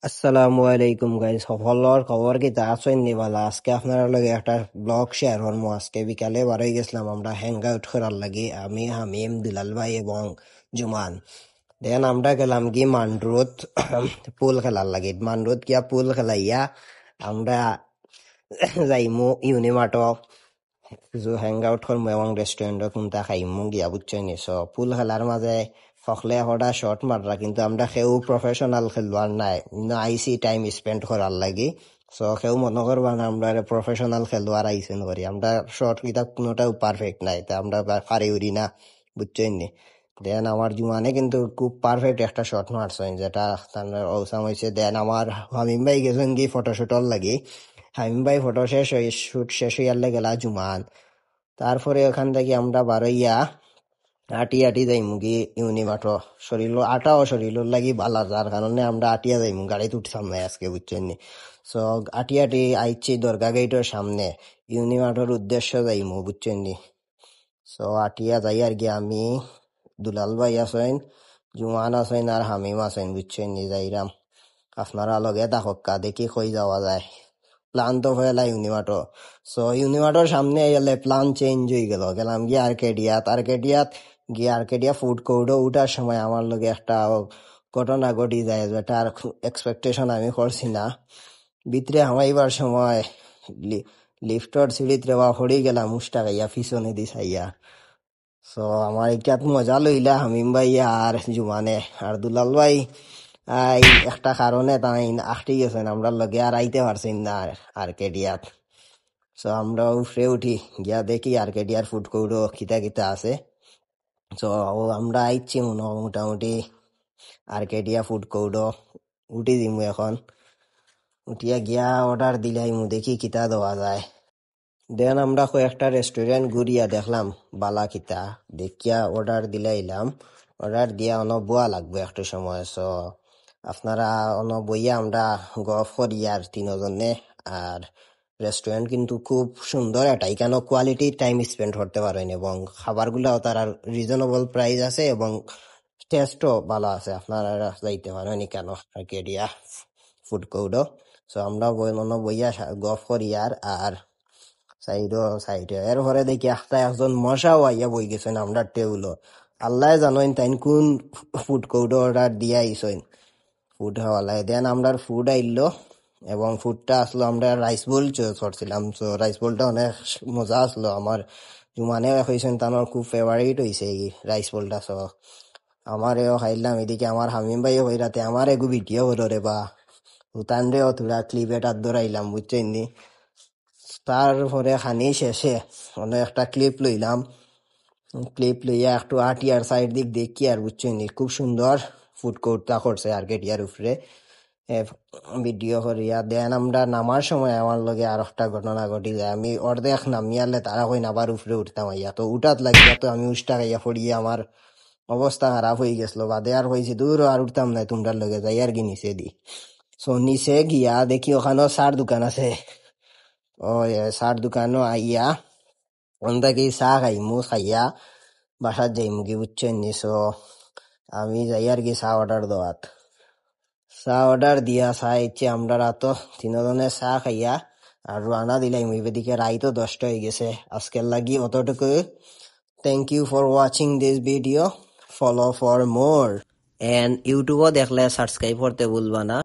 আসসালামু আলাইকুম গাইস, সকলের খবর কি তা আছেন নি? বালা, আজকে আপনারা লগে একটা ব্লগ শেয়ার করবো। আজকে বিকালে বারোই গেছিলাম আমরা হ্যাং আউট করার লাগি, আমি, হামিম, দুলাল ভাই এবং জুমান। দেন আমরা গেলাম কি মান্ডরোদ পুল খেলার লাগি। মান্ডরোদ গিয়া পুল খেলাইয়া আমরা যাইমু ইউনিমার্টো কিছু হ্যাং আউট করবো এবং রেস্টুরেন্ট কোনটা খাইমু গিয়া, বুঝছেন নি? সো পুল খেলার মাঝে সকলে হঠাৎ শর্ট মাররা, কিন্তু আমরা কেউ প্রফেশনাল খেলোয়াড় নাই, আইসি টাইম স্পেন্ড করার লাগি। সো কেউ মনে করবা না আমরা প্রফেশনাল খেলোয়াড় আইসেন করি, আমরা শর্ট কিতাব কোনোটাও পারফেক্ট নাই, তা আমরা পারি উরি না, বুঝছেন নি? দেন আমার জুমানে কিন্তু খুব পারফেক্ট একটা শট মারছেন, যেটা তার অবসান হয়েছে। দেন আমার হামিম ভাই গেছেন কি ফটোশুটর লাগি। হামিম ভাই ফটো শেষ হয়ে শুট শেষ হইয়ালে গেলা জুমান। তারপরে ওখান থেকে আমরা বারইয়া আটি আটি যাইমু কি ইউনিমাটো। শরীর আটাও শরীর লাগি বালা, যার কারণে আমরা আটিয়া যাইমু, গাড়িতে উঠতাম না আজকে, বুঝছেন নি? সো আটি আটি আইছি দরগা গেটের সামনে, ইউনিমাটোর উদ্দেশ্য যাইমু, বুঝছেন নি? সো আটিয়া যাই আর কি, আমি, দুলাল ভাই আছেন, জুমান আছেন আর হামিম আছেন, বুঝছেন নি? যাইরাম আপনারা লগে দেখক্কা দেখি কই যাওয়া যায়। প্ল্যান তো হইলা ইউনিমাটো। সো ইউনিমাটোর সামনে এলে প্ল্যান চেঞ্জ হয়ে গেল, গেলাম গিয়ে আর্কেডিয়া ফুড কোর্টও উঠার সময় আমার লগে একটা ঘটনা ঘটি যায়, যেটা আর এক্সপেকটেশন আমি করছি না। ভিতরে হামাইবার সময় লিফটর সিঁড়িত রেওয়া পড়ি গেলাম উষ্টা গাইয়া পিছনে দি চাইয়া। সো আমার এটাত মজা লইলা হামিম ভাই আর জুমানে। আর দুলাল ভাই এই একটা কারণে তাই আটকে গেছেন আমরা লগে, আর আইতে পারছেন না আর্কেডিয়াত। সো আমরা উফরে উঠি গিয়া দেখি আর্কেডিয়ার ফুড কোর্টও খিতা খিতা আছে। সো আমরা আইছি মোটামুটি আর্কেডিয়া ফুড কোর্টও উঠি দিমু এখন। উঠিয়া গিয়া অর্ডার দিলাইমু, দেখি কিতা দেওয়া যায়। দেন আমরা কয়েকটা রেস্টুরেন্ট ঘুরিয়া দেখলাম বালা কিতা, দেখিয়া অর্ডার দিলাইলাম। অর্ডার দিয়া বুয়া লাগবে একটা সময়। সো আপনারা বইয়া আমরা গফ করি আর তিনজনে। আর রেস্টুরেন্ট কিন্তু খুব সুন্দর, এটা এখানে কোয়ালিটি টাইম স্পেন্ড করতে পারেন এবং খাবারগুলাও তার রিজনেবল প্রাইস আছে এবং টেস্টও ভালো আছে। আপনারা যাইতে পারেন কেন আর্কেডিয়া ফুড কোর্টও। সো আমরা বইয়া গফ করি আর সাইডে এরপরে দেখি একটা একজন মশাও আইয়া বই গেছেন আমরা টেবিলও। আল্লাহ জানেন তাই কোন ফুড কোর্ট অর্ডার দিয়া আইসেন ফুড হওয়ালায়। দেন আমরা ফুড আইলো এবং ফুডটা আসলো, আমরা রাইস বোল চুজ করছিলাম। সো রাইস বোলটা অনেক মজা আসলো, আমার জুমানে হয়েছেন তার খুব ফেভারিট হয়েছে এই রাইস বোলটা। সো আমারেও খাইলাম, এদিকে আমার হামিম ভাইও হই রাতে আমার এগু ভিডিও হলো রে বা উতান রেও তোরা ক্লিপ এটা দৌড়াইলাম, বুঝছেন নি? তারপরে খানি শেষে একটা ক্লিপ লইলাম, ক্লিপ লইয়া একটু আটিয়ার সাইড দিক দেখি আর, বুঝছেন নি? খুব সুন্দর ফুড কোর্টটা করছে আর্কেডিয়ার উপরে ভিডিও করিয়া। দেন আমরা নামার সময় আমার লগে আর একটা ঘটনা ঘটি যায়, আমি অর্ধেক নামিয়ালে তারা কই আবার উপরে উঠতাম আইয়া, তো উঠাত লাগিয়া তো আমি উষ্টা গাইয়া পড়িয়া আমার অবস্থা খারাপ হয়ে গেছিল। বাদে আর হয়েছে দূর আর উঠতাম না, তোমরার লগে যাই আর কি নিচে দি। সো নিচে গিয়া দেখি ওখানেও চার দোকান আছে। ওই চার দোকানও আইয়া অন্দাকে চা খাইমু, খাইয়া বাসার যাইমু কি, বুঝছেন নি? সো আমি যাই আর কি চা অর্ডার দেওয়াত। চা অর্ডার দিয়া চা ইচ্ছে আমরা রাতো তিনজনে চা খাইয়া আর রানা দিলাম। এদিকে রাইতো 10টা হয়ে গেছে। আজকের লাগি অতটুকু। Thank you for watching this video, follow for more. And ইউটিউবও দেখলে সাবস্ক্রাইব করতে ভুলবা না।